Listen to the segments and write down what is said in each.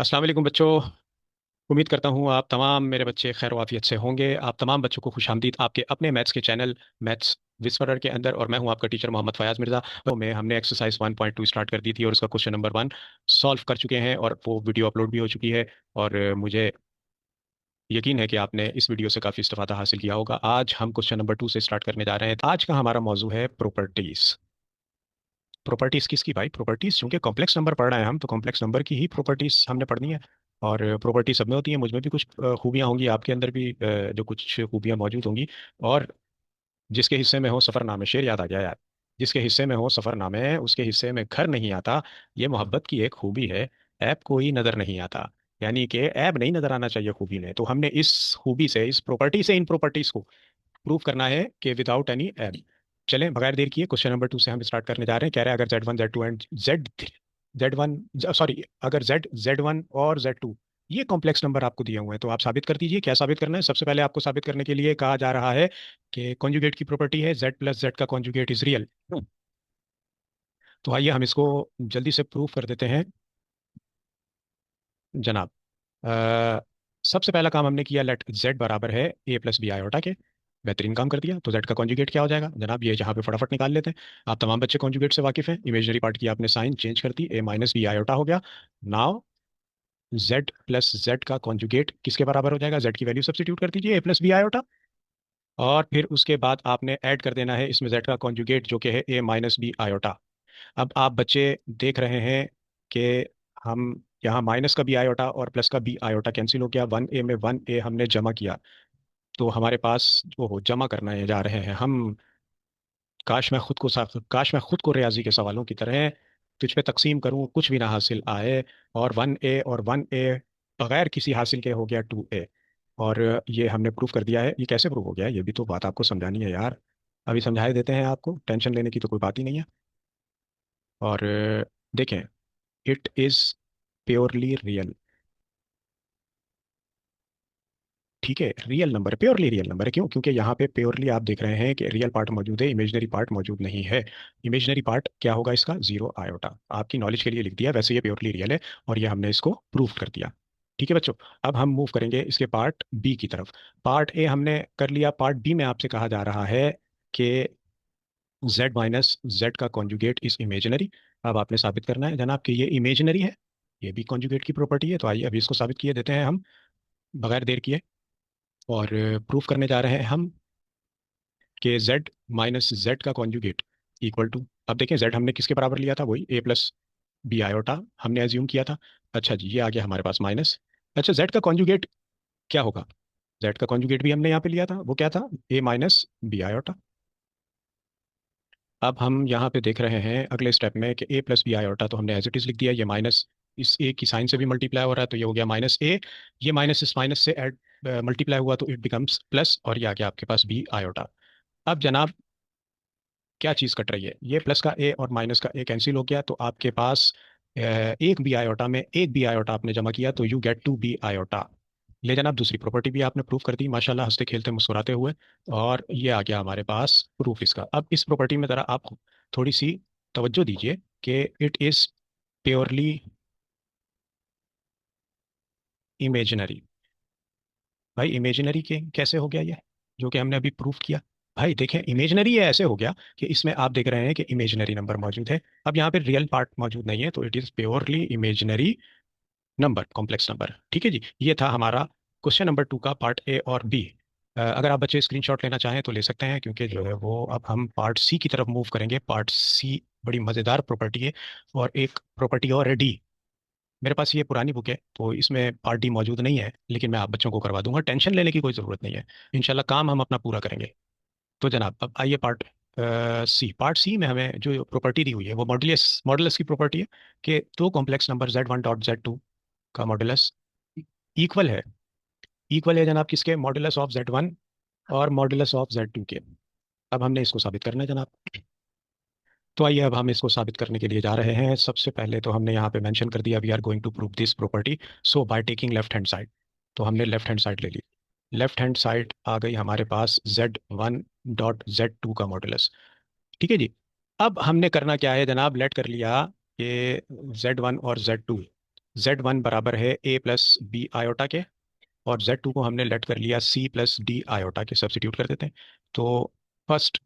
अस्सलाम वालेकुम बच्चों। उम्मीद करता हूँ आप तमाम मेरे बच्चे खैर वाफियत से होंगे। आप तमाम बच्चों को खुशामदीद आपके अपने मैथ्स के चैनल मैथ्स विस्परर के अंदर। और मैं हूँ आपका टीचर मोहम्मद फयाज मिर्ज़ा। तो में हमने एक्सरसाइज 1.2 स्टार्ट कर दी थी और उसका क्वेश्चन नंबर 1 सॉल्व कर चुके हैं और वो वीडियो अपलोड भी हो चुकी है। और मुझे यकीन है कि आपने इस वीडियो से काफ़ी इस्तेफादा हासिल किया होगा। आज हम क्वेश्चन नंबर 2 से स्टार्ट करने जा रहे हैं। आज का हमारा मौजू है प्रॉपर्टीज़। प्रॉपर्टीज किसकी भाई? प्रॉपर्टीज, चूंकि कॉम्प्लेक्स नंबर पढ़ रहे हैं हम, तो कॉम्प्लेक्स नंबर की ही प्रॉपर्टीज हमने पढ़नी है। और प्रॉपर्टी सब में होती है, मुझ में भी कुछ खूबियां होंगी, आपके अंदर भी जो कुछ खूबियां मौजूद होंगी। और जिसके हिस्से में हो सफरनामे, शेर याद आ गया यार। जिसके हिस्से में हो सफरनामे उसके हिस्से में घर नहीं आता। ये मोहब्बत की एक खूबी है, ऐब कोई नजर नहीं आता। यानी कि ऐब नहीं नजर आना चाहिए खूबी में। तो हमने इस खूबी से, इस प्रॉपर्टी से इन प्रॉपर्टीज को प्रूव करना है कि विदाउट एनी एरर। चलें बगैर देर किए क्वेश्चन नंबर 2 से हम स्टार्ट करने जा रहे हैं। कह रहे हैं अगर Z1 Z2 and Z1, sorry, अगर Z1 और Z2 ये कॉम्प्लेक्स नंबर आपको दिए हुए हैं तो आप साबित कर दीजिए। क्या साबित करना है? सबसे पहले आपको साबित करने के लिए कहा जा रहा है कि कॉन्जुगेट की प्रॉपर्टी है Z प्लस जेड का कॉन्जुगेट इज रियल। तो आइए हम इसको जल्दी से प्रूव कर देते हैं जनाब। अ, सबसे पहला काम हमने किया, लेट Z बराबर है A प्लस बी आयोटा के। बेहतरीन काम कर दिया। तो Z का कॉन्जुगेट क्या हो जाएगा जनाब? ये जहाँ पे फटाफट निकाल लेते हैं। आप तमाम बच्चे कॉन्जुगेट से वाकिफ हैं। इमेजनरी पार्ट की आपने साइन चेंज कर दी, A माइनस बी आयोटा हो गया। नाउ Z प्लस जेड का कॉन्जुगेट किसके बराबर हो जाएगा? Z की वैल्यू सब्स्टिट्यूट कर दीजिए, A प्लस बी आयोटा। और फिर उसके बाद आपने ऐड कर देना है इसमें Z का कॉन्जुगेट जो कि है A माइनस बी आयोटा। अब आप बच्चे देख रहे हैं कि हम यहाँ माइनस का बी आयोटा और प्लस का बी आयोटा कैंसिल हो गया। 1A में 1A हमने जमा किया। तो हमारे पास जो हो जमा करने जा रहे हैं हम। काश मैं खुद को रियाजी के सवालों की तरह तुझ पे तकसीम करूं, कुछ भी ना हासिल आए। और 1A और 1A बगैर किसी हासिल के हो गया 2A। और ये हमने प्रूफ कर दिया है। ये कैसे प्रूफ हो गया है? ये भी तो बात आपको समझानी है यार। अभी समझा ही देते हैं आपको, टेंशन लेने की तो कोई बात ही नहीं है। और देखें, इट इज प्योरली रियल। ठीक है, real number, purely real number है। क्यों? क्योंकि यहाँ पे प्योरली आप देख रहे हैं कि रियल पार्ट मौजूद है, इमेजिनरी पार्ट मौजूद नहीं है। इमेजिनरी पार्ट क्या होगा इसका? Zero iota. आपकी नॉलेज के लिए लिख दिया, वैसे ये प्योरली रियल है। और ये हमने इसको प्रूफ कर दिया। ठीक है बच्चों, अब हम मूव करेंगे इसके पार्ट बी की तरफ। पार्ट ए हमने कर लिया, पार्ट बी में आपसे कहा जा रहा है कि जेड माइनस जेड का कॉन्जुगेट इज इमेजिनरी। अब आपने साबित करना है जनाब कि ये इमेजिनरी है। ये भी कॉन्जुगेट की प्रॉपर्टी है। तो आइए अभी इसको साबित किए देते हैं हम बगैर देर किए। और प्रूफ करने जा रहे हैं हम कि z माइनस जेड का कॉन्जुगेट इक्वल टू, अब देखें z हमने किसके बराबर लिया था? वही A प्लस बी आयोटा हमने एज्यूम किया था। अच्छा जी, ये आ गया हमारे पास माइनस। अच्छा, z का कॉन्जुगेट क्या होगा? z का कॉन्जुगेट भी हमने यहाँ पे लिया था, वो क्या था? A minus B iota. अब हम यहाँ पे देख रहे हैं अगले स्टेप में कि A प्लस बी आयोटा तो हमने एज इट इज लिख दिया। ये माइनस इस A की साइन से भी मल्टीप्लाई हो रहा है, तो ये हो गया माइनस A। ये माइनस इस माइनस से एड मल्टीप्लाई हुआ तो इट बिकम्स प्लस, और ये आ गया आपके पास बी आयोटा। अब जनाब क्या चीज़ कट रही है? ये प्लस का ए और माइनस का ए कैंसिल हो गया, तो आपके पास एक बी आयोटा में एक बी आयोटा आपने जमा किया, तो you get to B iota. ले जनाब, दूसरी प्रॉपर्टी भी आपने प्रूफ कर दी माशाल्लाह, हंसते खेलते मुस्कुराते हुए। और ये आ गया हमारे पास प्रूफ इसका। अब इस प्रॉपर्टी में ज़रा आप थोड़ी सी तवज्जो दीजिए कि इट इज़ प्योरली इमेजिनरी। भाई इमेजिनरी के कैसे हो गया ये, जो कि हमने अभी प्रूफ किया? भाई देखें, इमेजिनरी ये ऐसे हो गया कि इसमें आप देख रहे हैं कि इमेजिनरी नंबर मौजूद है। अब यहाँ पे रियल पार्ट मौजूद नहीं है, तो it is purely imaginary number, complex number. ठीक है जी, ये था हमारा क्वेश्चन नंबर 2 का पार्ट ए और बी। अगर आप बच्चे स्क्रीनशॉट लेना चाहें तो ले सकते हैं, क्योंकि जो है वो अब हम पार्ट सी की तरफ मूव करेंगे। पार्ट सी बड़ी मज़ेदार प्रॉपर्टी है। और एक प्रॉपर्टी और है डी। मेरे पास ये पुरानी बुक है तो इसमें पार्ट डी मौजूद नहीं है, लेकिन मैं आप बच्चों को करवा दूंगा, टेंशन लेने की कोई ज़रूरत नहीं है। इंशाल्लाह काम हम अपना पूरा करेंगे। तो जनाब अब आइए पार्ट सी। पार्ट सी में हमें जो प्रॉपर्टी दी हुई है वो मॉडुलस मॉडुलस की प्रॉपर्टी है कि दो complex number Z1 dot Z2 का मॉडुलस इक्वल है। इक्वल है जनाब किसके? मॉडुलस ऑफ Z1 और मॉडुलस ऑफ Z2 के। अब हमने इसको साबित करना है जनाब। तो आइए अब हम इसको साबित करने के लिए जा रहे हैं। सबसे पहले तो हमने यहाँ पे मेंशन कर दिया, we are going to prove this property, so by taking left hand side. तो हमने लेफ्ट हैंड साइड ले ली। लेफ्ट हैंड साइड आ गई हमारे पास Z1 डॉट Z2 का मॉडुलस। ठीक है जी। अब हमने करना क्या है जनाब? लेट कर लिया कि Z1 और Z2 Z1 बराबर है ए प्लस बी आयोटा के, और Z2 को हमने लेट कर लिया सी प्लस डी आयोटा के। सब्स्टिट्यूट कर देते हैं। तो first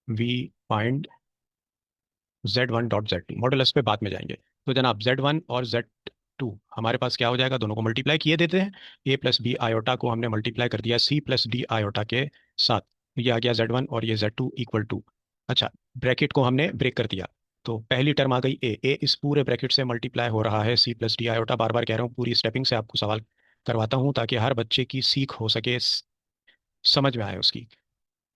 we find Z1 dot Z2, modulus पे बाद में जाएंगे। तो जनाब Z1 और Z2 हमारे पास क्या हो जाएगा, दोनों को मल्टीप्लाई किए देते हैं। ए प्लस बी आयोटा को हमने मल्टीप्लाई कर दिया सी प्लस डी आयोटा के साथ। तो ये आ गया Z1 और ये Z2 इक्वल टू। अच्छा, ब्रैकेट को हमने ब्रेक कर दिया। तो पहली टर्म आ गई ए इस पूरे ब्रैकेट से मल्टीप्लाई हो रहा है सी प्लस डी आयोटा। बार बार कह रहा हूँ, पूरी स्टेपिंग से आपको सवाल करवाता हूँ ताकि हर बच्चे की सीख हो सके, समझ में आए उसकी।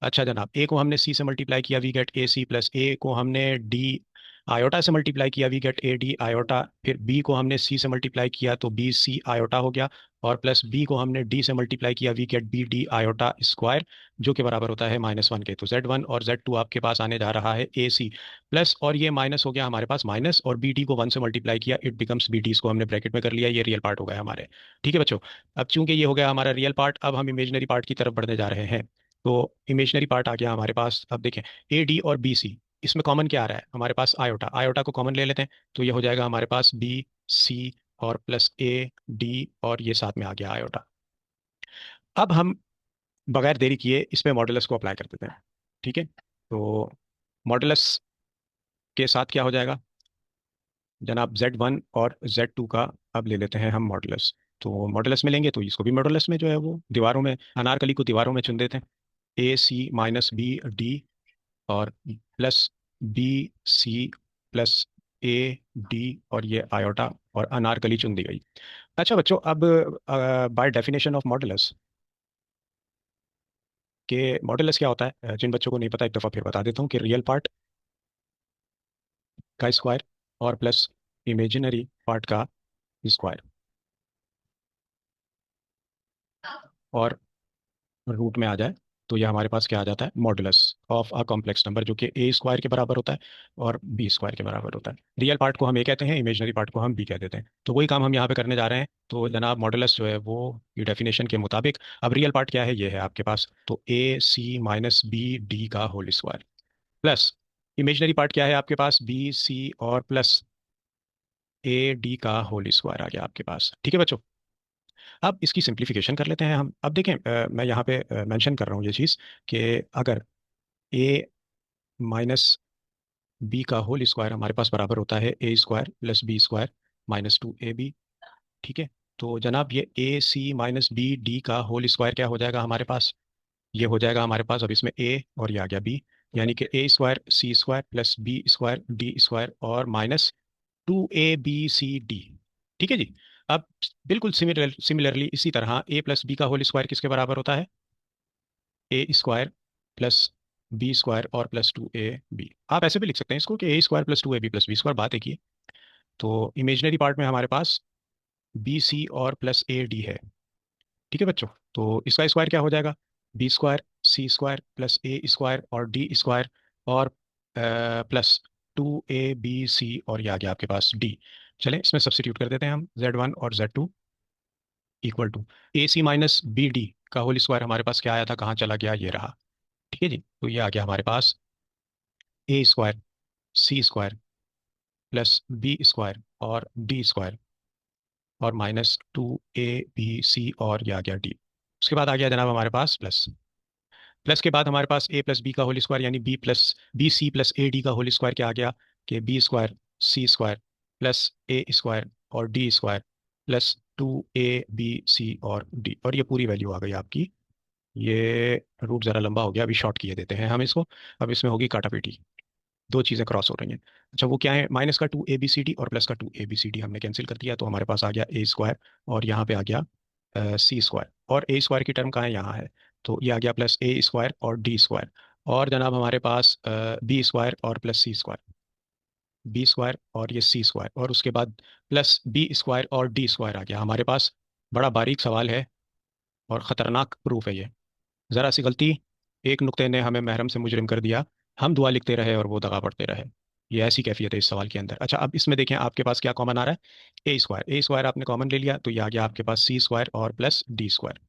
अच्छा जनाब, ए को हमने सी से मल्टीप्लाई किया, we get A C, plus A को हमने डी आयोटा से मल्टीप्लाई किया, we get A D iota. फिर बी को हमने सी से मल्टीप्लाई किया तो बी सी आयोटा हो गया। और प्लस बी को हमने डी से मल्टीप्लाई किया, we get B D iota square, जो कि बराबर होता है -1 के। तो Z1 और Z2 आपके पास आने जा रहा है ए सी प्लस, और ये माइनस हो गया हमारे पास माइनस, और बी डी को 1 से मल्टीप्लाई किया, इट बिकम्स बी डी। इसको हमने ब्रैकेट में कर लिया, ये रियल पार्ट हो गया हमारे। ठीक है बच्चों। अब चूंकि ये हो गया हमारा रियल पार्ट, अब हम इमेजनरी पार्ट की तरफ बढ़ने जा रहे हैं। तो इमेजनरी पार्ट आ गया हमारे पास। अब देखें, ए डी और बी सी, इसमें कॉमन क्या आ रहा है हमारे पास, आयोटा। आयोटा को कॉमन ले लेते हैं, तो ये हो जाएगा हमारे पास बी सी और प्लस ए डी, और ये साथ में आ गया आयोटा। अब हम बगैर देरी किए इस पे मॉडुलस को अप्लाई कर देते हैं। ठीक है। तो मॉडुलस के साथ क्या हो जाएगा जनाब, Z1 और Z2 का अब ले लेते हैं हम मॉडुलस। तो मॉडुलस में लेंगे तो इसको भी मॉडुलस में जो है वो दीवारों में, अनारकली को दीवारों में चुन देते हैं। A C minus B D, और plus B C plus A D, और ये आयोटा, और अनारकली चुन दी गई। अच्छा बच्चों, अब बाय डेफिनेशन ऑफ मॉडुलस के, मॉडुलस क्या होता है, जिन बच्चों को नहीं पता एक दफ़ा फिर बता देता हूँ कि रियल पार्ट का स्क्वायर और प्लस इमेजिनरी पार्ट का स्क्वायर, और रूट में आ जाए तो यह हमारे पास क्या आ जाता है, modulus of a complex number, जो कि ए स्क्वायर के बराबर होता है और बी स्क्वायर के बराबर होता है। रियल पार्ट को हम ए कहते हैं, इमेजनरी पार्ट को हम बी कह देते हैं। तो वही काम हम यहाँ पे करने जा रहे हैं। तो जनाब मॉडुलस जो है वो ये डेफिनेशन के मुताबिक, अब रियल पार्ट क्या है, ये है आपके पास, तो A C minus B D का whole square, plus imaginary part क्या है आपके पास, बी सी और प्लस ए डी का होल स्क्वायर आ गया आपके पास। ठीक है बच्चों। अब इसकी सिंप्लीफिकेशन कर लेते हैं हम। अब देखें, मैं यहाँ पे मेंशन कर रहा हूँ ये चीज़ कि अगर ए माइनस बी का होल स्क्वायर हमारे पास बराबर होता है A square plus B square -2ab। ठीक है। तो जनाब ये A C minus B D का होल स्क्वायर क्या हो जाएगा हमारे पास, ये हो जाएगा हमारे पास, अब इसमें ए और ये आ गया बी, यानी कि A square C square plus B square D square और -2ab c d। ठीक है जी। अब बिल्कुल सिमिलरली इसी तरह ए प्लस बी का होल स्क्वायर किसके बराबर होता है, A square plus B square और +2ab। आप ऐसे भी लिख सकते हैं इसको कि A square +2ab plus B square, बात एक ही है। तो इमेजनरी पार्ट में हमारे पास बी सी और प्लस ए डी है। ठीक है बच्चों। तो इसका स्क्वायर क्या हो जाएगा, B square C square plus A square और डी स्क्वायर, और +2ab c, और ये आ गया आपके पास डी। चलें इसमें सब्स्टिट्यूट कर देते हैं हम, Z1 और Z2 equal to A C minus B D का होल स्क्वायर हमारे पास क्या आया था, कहाँ चला गया, ये रहा। ठीक है जी। तो ये आ गया हमारे पास A square C square plus B square और डी स्क्वायर, और -2ab c, और ये आ गया डी। उसके बाद आ गया जनाब हमारे पास प्लस। प्लस के बाद हमारे पास ए प्लस बी का होल स्क्वायर, यानी B C plus A D का होल स्क्वायर क्या आ गया, कि B square C square plus A square और डी स्क्वायर +2ab c और डी, और ये पूरी वैल्यू आ गई आपकी। ये रूट ज़रा लंबा हो गया, अभी शॉर्ट किए देते हैं हम इसको। अब इसमें होगी काटापीटी, दो चीज़ें क्रॉस हो रही हैं। अच्छा वो क्या है, माइनस का 2ab c d और प्लस का 2ab c d हमने कैंसिल कर दिया, तो हमारे पास आ गया ए स्क्वायर, और यहाँ पे आ गया सी स्क्वायर, और ए स्क्वायर की टर्म कहाँ है, यहाँ है। तो ये आ गया प्लस ए स्क्वायर और डी स्क्वायर, और जनाब हमारे पास बी स्क्वायर और प्लस सी स्क्वायर, बी स्क्वायर और ये सी स्क्वायर, और उसके बाद प्लस बी स्क्वायर और डी स्क्वायर आ गया हमारे पास। बड़ा बारीक सवाल है और ख़तरनाक प्रूफ है ये। ज़रा सी गलती, एक नुक्ते ने हमें महरम से मुजरिम कर दिया। हम दुआ लिखते रहे और वो दगा पढ़ते रहे। ये ऐसी कैफियत है इस सवाल के अंदर। अच्छा अब इसमें देखें आपके पास क्या कॉमन आ रहा है, ए स्क्वायर आपने कॉमन ले लिया, तो ये आ गया आपके पास सी स्क्वायर और प्लस डी स्क्वायर।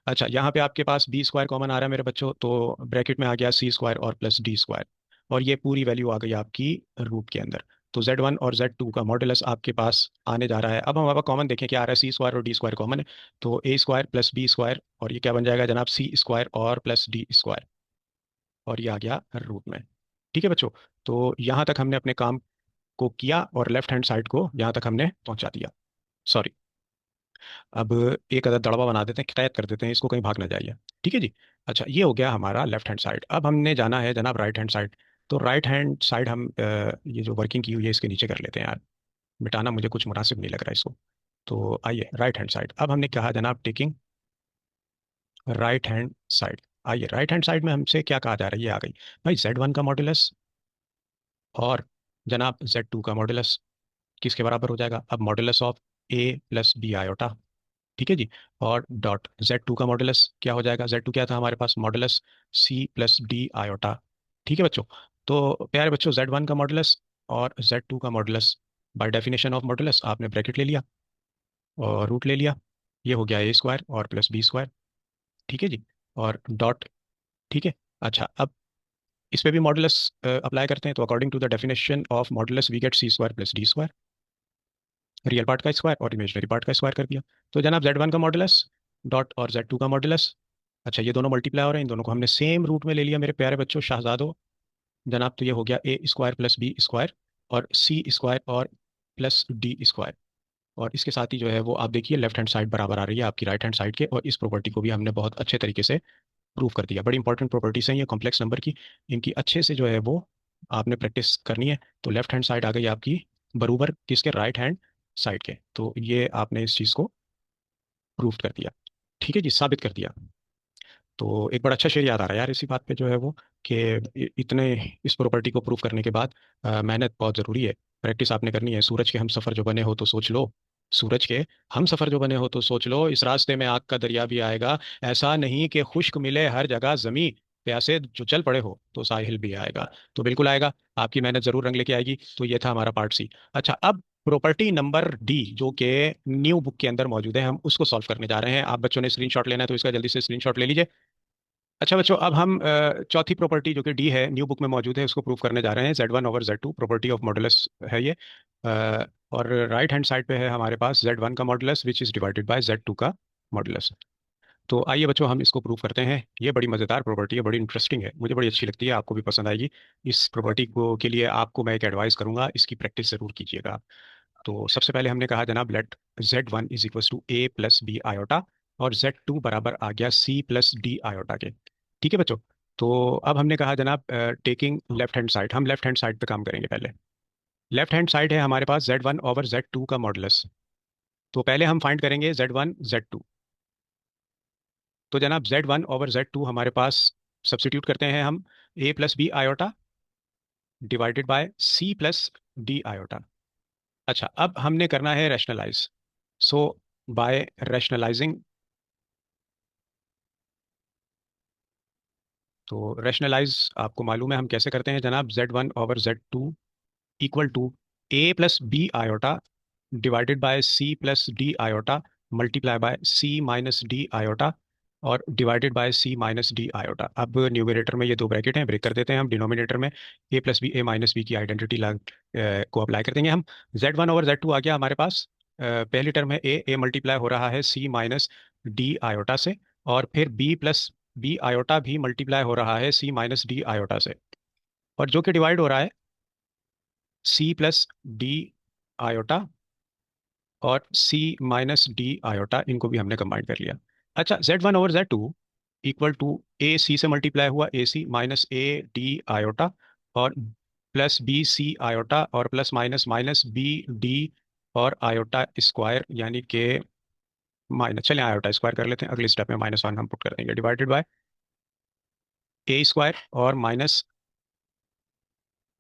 अच्छा यहाँ पे आपके पास बी स्क्वायर कॉमन आ रहा है मेरे बच्चों, तो ब्रैकेट में आ गया सी स्क्वायर और प्लस डी स्क्वायर, और ये पूरी वैल्यू आ गई आपकी रूट के अंदर। तो Z1 और Z2 का मॉडुलस आपके पास आने जा रहा है। अब हम आप कॉमन देखें क्या आ रहा है, सी स्क्वायर और डी स्क्वायर कॉमन है, तो ए स्क्वायर प्लस बी स्क्वायर, और ये क्या बन जाएगा जनाब, सी स्क्वायर और प्लस डी स्क्वायर, और ये आ गया रूट में। ठीक है बच्चों, तो यहाँ तक हमने अपने काम को किया और लेफ्ट हैंड साइड को यहाँ तक हमने पहुंचा दिया। सॉरी, अब एक अदद दड़वा बना देते हैं, कैद कर देते हैं इसको, कहीं भाग ना जाइए। ठीक है जी। अच्छा, ये हो गया हमारा लेफ्ट हैंड साइड। अब हमने जाना है जनाब राइट हैंड साइड। तो राइट हैंड साइड हम ये जो वर्किंग की हुई है इसके नीचे कर लेते हैं यार, मिटाना मुझे कुछ मुनासिब नहीं लग रहा है इसको। तो आइए राइट हैंड साइड, अब हमने कहा जनाब टेकिंग राइट हैंड साइड। आइए राइट हैंड साइड में हमसे क्या कहा जा रहा है, ये आ गई भाई, Z1 का मॉडुलस और जनाब Z2 का मॉडुलस किसके बराबर हो जाएगा, अब modulus of A plus B iota. ठीक है जी। और डॉट Z2 का मॉडुलस क्या हो जाएगा, Z2 क्या था हमारे पास, modulus C plus D iota. ठीक है बच्चों। तो प्यारे बच्चों, Z1 का मॉडुलस और Z2 का modulus, by definition of modulus आपने ब्रैकेट ले लिया और रूट ले लिया, ये हो गया ए स्क्वायर और प्लस बी स्क्वायर। ठीक है जी। और डॉट, ठीक है। अच्छा, अब इस पे भी मॉडुलस अप्लाई करते हैं, तो according to the definition of modulus we get C square plus D square, real part का स्क्वायर और इमेजिनरी पार्ट का स्क्वायर कर दिया। तो जनाब Z1 का मॉडुलस डॉट और Z2 का मॉडुलस, अच्छा ये दोनों मल्टीप्लाई हो रहे हैं, इन दोनों को हमने सेम रूट में ले लिया मेरे प्यारे बच्चों शहजादों जनाब। तो ये हो गया ए स्क्वायर प्लस बी स्क्वायर और सी स्क्वायर और प्लस डी स्क्वायर, और इसके साथ ही जो है वो आप देखिए लेफ्ट हैंड साइड बराबर आ रही है आपकी राइट हैंड साइड के, और इस प्रॉपर्टी को भी हमने बहुत अच्छे तरीके से प्रूव कर दिया। बड़ी इंपॉर्टेंट प्रॉपर्टीज हैं ये कॉम्प्लेक्स नंबर की, इनकी अच्छे से जो है वो आपने प्रैक्टिस करनी है। तो लेफ्ट हैंड साइड आ गई आपकी बरूबर किसके, राइट हैंड साइड के। तो ये आपने इस चीज़ को प्रूव कर दिया, ठीक है जी, साबित कर दिया। तो एक बड़ा अच्छा शेर याद आ रहा है यार इसी बात पे जो है वो, कि इतने इस प्रॉपर्टी को प्रूव करने के बाद मेहनत बहुत ज़रूरी है, प्रैक्टिस आपने करनी है। सूरज के हम सफ़र जो बने हो तो सोच लो, सूरज के हम सफ़र जो बने हो तो सोच लो, इस रास्ते में आग का दरिया भी आएगा, ऐसा नहीं कि खुश्क मिले हर जगह ज़मी, प्यासे जो चल पड़े हो तो साहिल भी आएगा। तो बिल्कुल आएगा, आपकी मेहनत ज़रूर रंग लेके आएगी। तो ये था हमारा पार्ट सी। अच्छा, अब प्रॉपर्टी नंबर डी जो कि न्यू बुक के अंदर मौजूद है, हम उसको सॉल्व करने जा रहे हैं। आप बच्चों ने स्क्रीनशॉट लेना है तो इसका जल्दी से स्क्रीनशॉट ले लीजिए। अच्छा बच्चों, अब हम चौथी प्रॉपर्टी जो कि डी है, न्यू बुक में मौजूद है, उसको प्रूव करने जा रहे हैं। Z1 over Z2 property of modulus है ये। अ, और राइट हैंड साइड पे है हमारे पास Z1 का modulus which is divided bye Z2 का मॉडुलस। तो आइए बच्चों हम इसको प्रूव करते हैं। ये बड़ी मज़ेदार प्रॉपर्टी है, बड़ी इंटरेस्टिंग है, मुझे बड़ी अच्छी लगती है, आपको भी पसंद आएगी। इस प्रॉपर्टी को के लिए आपको मैं एक एडवाइस करूंगा, इसकी प्रैक्टिस ज़रूर कीजिएगा आप। तो सबसे पहले हमने कहा जनाब let Z1 is equal to A plus B iota, और Z2 बराबर आ गया सी प्लस डी आयोटा के। ठीक है बच्चों। तो अब हमने कहा जनाब टेकिंग लेफ्ट हैंड साइड, हम लेफ्ट हैंड साइड पे काम करेंगे पहले। लेफ्ट हैंड साइड है हमारे पास Z1 ओवर Z2 का मॉडुलस। तो पहले हम फाइंड करेंगे Z1 Z2। तो जनाब Z1 ओवर Z2 हमारे पास सब्स्टिट्यूट करते हैं हम, A plus B iota divided by C plus D iota. अच्छा, अब हमने करना है रैशनलाइज। सो बाय रैशनलाइजिंग, तो रैशनलाइज आपको मालूम है हम कैसे करते हैं जनाब, Z1 over Z2 equal to A plus B iota divided by C plus D iota multiply by C minus D iota और divided by C minus D iota. अब न्यूमरेटर में ये दो ब्रैकेट हैं, ब्रेक कर देते हैं हम। डिनोमिनेटर में ए प्लस बी ए माइनस बी की आइडेंटिटी को अप्लाई कर देंगे हम। Z1 ओवर Z2 आ गया हमारे पास। पहली टर्म है ए मल्टीप्लाई हो रहा है सी माइनस डी आयोटा से, और फिर बी प्लस बी आयोटा भी मल्टीप्लाई हो रहा है सी माइनस डी आयोटा से, और जो कि डिवाइड हो रहा है सी प्लस डी आयोटा और सी माइनस डी आयोटा, इनको भी हमने कंबाइन कर लिया। अच्छा, Z1 over Z2 equal to A C से मल्टीप्लाई हुआ A C minus A D iota, और प्लस बी सी आयोटा और plus minus minus B D और आयोटा स्क्वायर, यानी कि माइनस, चलें आयोटा स्क्वायर कर लेते हैं, अगले स्टेप में -1 हम पुट कर देंगे, डिवाइडेड बाय ए स्क्वायर और माइनस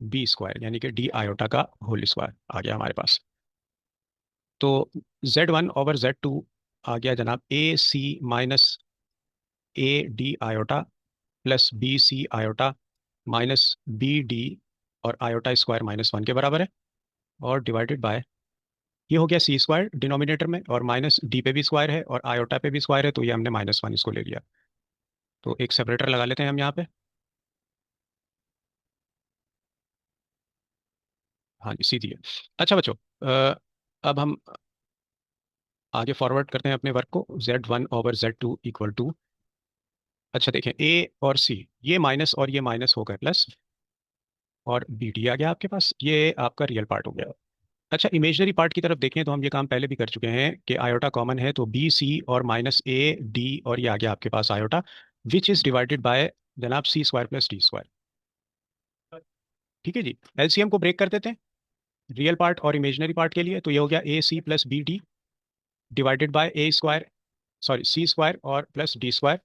बी स्क्वायर, यानी कि डी आयोटा का होल स्क्वायर आ गया हमारे पास। तो Z1 ओवर Z2 आ गया जनाब A C minus A D iota plus B C iota minus B D और आयोटा स्क्वायर -1 के बराबर है, और डिवाइडेड बाय ये हो गया सी स्क्वायर डिनोमिनेटर में, और माइनस डी पे भी स्क्वायर है और आयोटा पे भी स्क्वायर है, तो ये हमने -1 इसको ले लिया। तो एक सेपरेटर लगा लेते हैं हम यहाँ पे। हाँ जी, सीधी है। अच्छा बच्चों, अब हम आगे फॉरवर्ड करते हैं अपने वर्क को। Z1/Z2 इक्वल टू, अच्छा देखें, ए और सी, ये माइनस और ये माइनस हो गए प्लस, और बी डी आ गया आपके पास, ये आपका रियल पार्ट हो गया। अच्छा, इमेजनरी पार्ट की तरफ देखें तो हम ये काम पहले भी कर चुके हैं कि आयोटा कॉमन है, तो बी सी और माइनस ए डी, और ये आ गया आपके पास iota, which is divided by जनाब C² + D²। ठीक है जी। एलसीएम को ब्रेक कर देते हैं रियल पार्ट और इमेजनरी पार्ट के लिए, तो ये हो गया AC + BD divided by A², sorry C² और प्लस D²,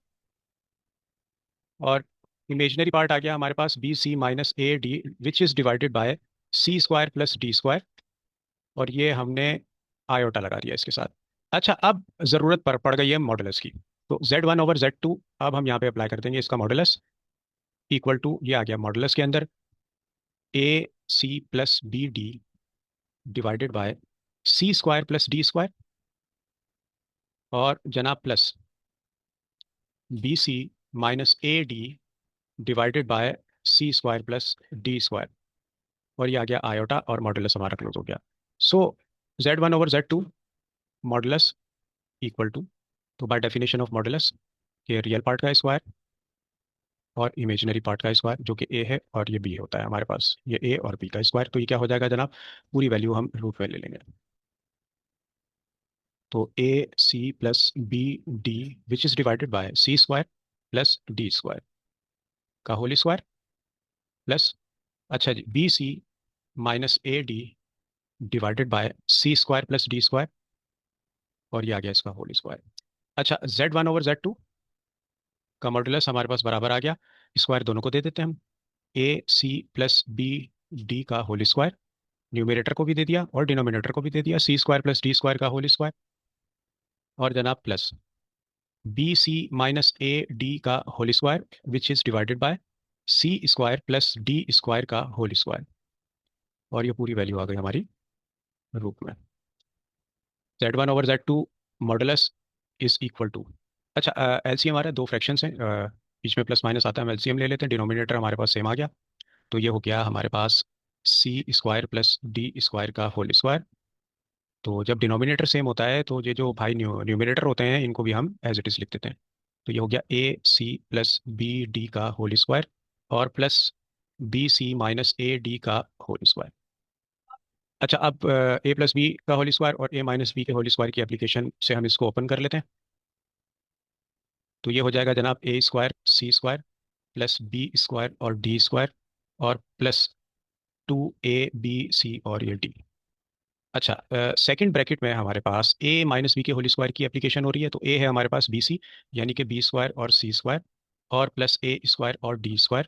और इमेजनरी पार्ट आ गया हमारे पास BC - AD which is divided by C² + D², और ये हमने आयोटा लगा दिया इसके साथ। अच्छा, अब जरूरत पड़ गई है मॉडुलस की, तो Z1/Z2 अब हम यहाँ पे अप्लाई कर देंगे इसका मॉडुलस, इक्वल टू, ये आ गया मॉडुलस के अंदर AC + BD divided by C² + D², और जनाब plus BC - AD divided by C² + D², और ये आ गया आयोटा, और मॉडुलस हमारा क्लोज हो गया। सो Z1/Z2 मॉडुलस इक्वल टू, तो बाय डेफिनेशन ऑफ मॉडुलस, ये रियल पार्ट का स्क्वायर और इमेजिनरी पार्ट का स्क्वायर, जो कि ए है और ये बी होता है हमारे पास, ये ए और बी का स्क्वायर, तो ये क्या हो जाएगा जनाब, पूरी वैल्यू हम रूट में ले लेंगे। तो AC + BD which is divided by C² + D² का होल स्क्वायर, प्लस, अच्छा जी, BC - AD divided by C² + D², और ये आ गया इसका होल स्क्वायर। अच्छा, Z1/Z2 का मॉडुलस हमारे पास बराबर आ गया, स्क्वायर दोनों को दे देते हैं हम, AC + BD का होल स्क्वायर, न्यूमरेटर को भी दे दिया और डिनोमिनेटर को भी दे दिया, C² + D² का होल स्क्वायर, और जनाब प्लस BC - AD का whole square which is divided by C² + D² का होल स्क्वायर, और ये पूरी वैल्यू आ गई हमारी रूप में। Z1/Z2 modulus is equal to, अच्छा एलसीएम हमारे दो फ्रैक्शंस हैं, बीच में प्लस माइनस आता है, हम एलसीएम ले लेते हैं, डिनोमिनेटर हमारे पास सेम आ गया, तो ये हो गया हमारे पास C² + D² का होल स्क्वायर। तो जब डिनोमिनेटर सेम होता है तो ये जो भाई न्यूमरेटर होते हैं इनको भी हम एज इट इज लिख देते हैं, तो ये हो गया AC + BD का होल स्क्वायर, और प्लस BC - AD का होल स्क्वायर। अच्छा, अब A + B का होल स्क्वायर और A - B के होल स्क्वायर की एप्लीकेशन से हम इसको ओपन कर लेते हैं, तो ये हो जाएगा जनाब A²C² प्लस B² और D² और प्लस 2AB C और ये D। अच्छा, सेकंड ब्रैकेट में हमारे पास A - B के होल स्क्वायर की एप्लीकेशन हो रही है, तो A है हमारे पास BC, यानी कि B² और C² और प्लस A² और D²,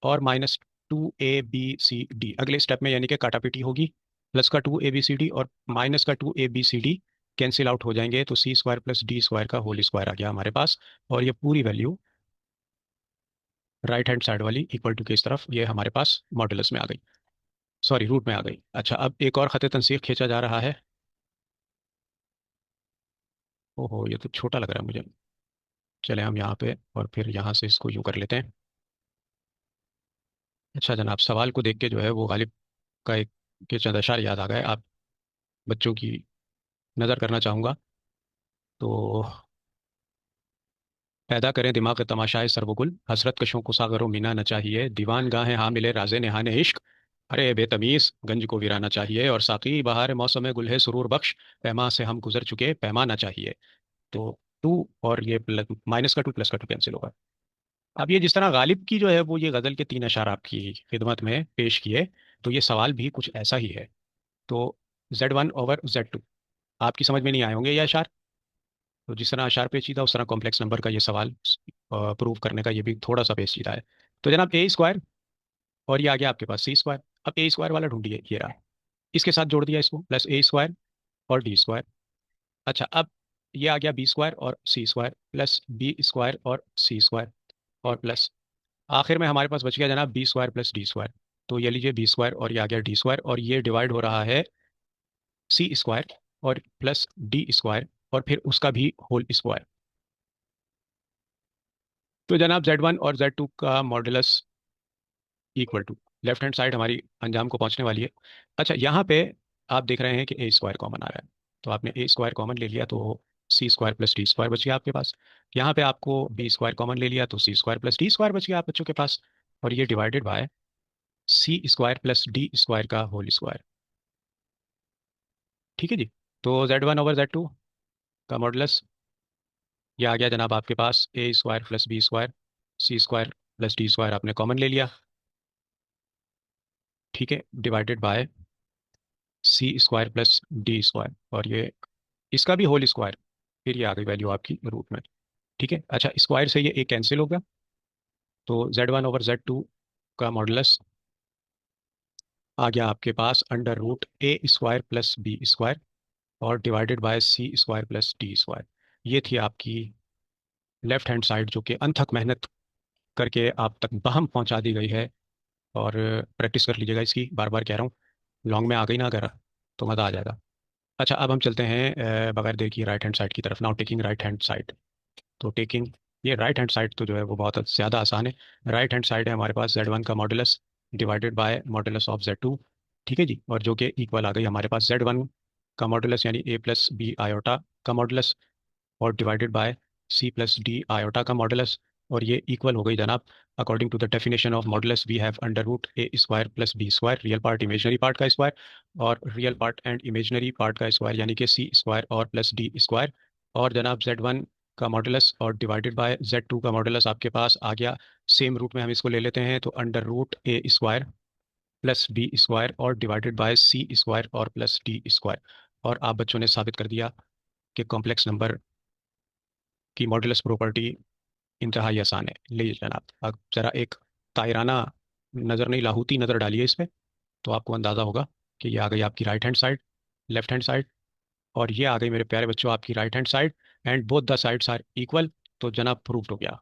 और माइनस 2ABCD अगले स्टेप में, यानी कि काटापीटी होगी, प्लस का 2ABCD और माइनस का 2ABCD कैंसिल आउट हो जाएंगे, तो C² + D² का होल स्क्वायर आ गया हमारे पास, और ये पूरी वैल्यू राइट हैंड साइड वाली इक्वल टू की इस तरफ ये हमारे पास मॉडुलस में आ गई, सॉरी रूट में आ गई। अच्छा, अब एक और खत तनसीख खींचा जा रहा है, ओहो ये तो छोटा लग रहा है मुझे, चले हम यहाँ पे और फिर यहाँ से इसको यूँ कर लेते हैं। अच्छा जनाब, सवाल को देख के जो है वो गालिब का एक के चंद अशार याद आ गए, आप बच्चों की नज़र करना चाहूँगा। तो पैदा करें दिमाग तमाशाए सरवगुल, हसरत कशों को सागरों मीना न चाहिए, दीवान गाहें हाँ मिले राजे नहाने इश्क, अरे बेतमीज गंज को वीराना चाहिए, और साकी बहार मौसम गुल है सुरूर बख्श, पैमा से हम गुजर चुके पैमाना चाहिए। तो टू और ये माइनस का टू प्लस का टू कैंसिल होगा। अब ये जिस तरह गालिब की जो है वो ये गज़ल के तीन अशार आपकी खिदमत में पेश किए, तो ये सवाल भी कुछ ऐसा ही है। तो Z1/Z2 आपकी समझ में नहीं आए होंगे ये अशार, तो जिस तरह अशार पेचीदा उस तरह कॉम्प्लेक्स नंबर का ये सवाल प्रूव करने का ये भी थोड़ा सा पेचीदा है। तो जनाब A² और ये आ गया आपके पास C², अब A² वाला ढूंढिए, ये रहा, इसके साथ जोड़ दिया इसको, प्लस A² और D²। अच्छा, अब ये आ गया B² और C² प्लस B² और C² और प्लस आखिर में हमारे पास बच गया जनाब B² + D²। तो ये लीजिए B² और ये आ गया D² और ये डिवाइड हो रहा है C² और प्लस D² और फिर उसका भी होल स्क्वायर। तो जनाब Z1 और Z2 का modulus equal to, left hand side हमारी अंजाम को पहुंचने वाली है। अच्छा, यहाँ पे आप देख रहे हैं कि ए स्क्वायर कॉमन आ रहा है, तो आपने ए स्क्वायर कॉमन ले लिया तो C square plus D square बच गया आपके पास। यहाँ पे आपको बी स्क्वायर कॉमन ले लिया तो C square plus D square बच गया आप बच्चों के पास। और ये divided by C square plus D square का होल स्क्वायर। ठीक है जी। तो Z1/Z2 का मॉडुलस ये आ गया जनाब आपके पास A square plus B square, C square plus D square आपने कॉमन ले लिया। ठीक है, divided by C square plus D square, और ये इसका भी होल स्क्वायर, फिर ये आ गई वैल्यू आपकी रूट में। ठीक है, अच्छा स्क्वायर से ये एक कैंसिल होगा, तो Z1/Z2 का मॉडुलस आ गया आपके पास under root A square plus B square और divided by C square plus D square. ये थी आपकी लेफ्ट हैंड साइड जो कि अनथक मेहनत करके आप तक बहम पहुंचा दी गई है। और प्रैक्टिस कर लीजिएगा इसकी, बार बार कह रहा हूँ। लॉन्ग में आ गई ना अगर, तो मज़ा आ जाएगा। अच्छा, अब हम चलते हैं बगैर देर की राइट हैंड साइड की तरफ। Now taking right hand side. तो टेकिंग ये राइट हैंड साइड तो जो है वो बहुत ज़्यादा आसान है। राइट हैंड साइड है हमारे पास Z1 का modulus divided by modulus of Z2। ठीक है जी, और जो कि इक्वल आ गई हमारे पास Z1 का मॉडुलस यानी ए प्लस बी आयोटा का मॉडुलस और divided by C plus D iota का मॉडुलस। और ये इक्वल हो गई जनाब, according to the definition of modulus we have under root A square plus B square, real part imaginary part का स्क्वायर और real part and imaginary part का स्क्वायर यानी कि सी स्क्वायर और प्लस डी स्क्वायर। और जनाब Z1 का modulus और डिवाइडेड बाय Z2 का मॉडुलस आपके पास आ गया, सेम रूट में हम इसको ले लेते हैं, तो under root A square plus B square और डिवाइडेड बाय सी स्क्वायर और प्लस डी स्क्वायर। और आप बच्चों ने साबित कर दिया कि कॉम्प्लेक्स नंबर की मॉडुलस प्रॉपर्टी इंतहाई आसान है। ले जनाब, अब जरा एक तायराना नज़र नहीं, लाहौती नज़र डालिए इस पे, तो आपको अंदाज़ा होगा कि ये आ गई आपकी right hand side, left hand side, और ये आ गई मेरे प्यारे बच्चों आपकी right hand side, and both the sides are equal. तो जनाब प्रूव्ड हो गया।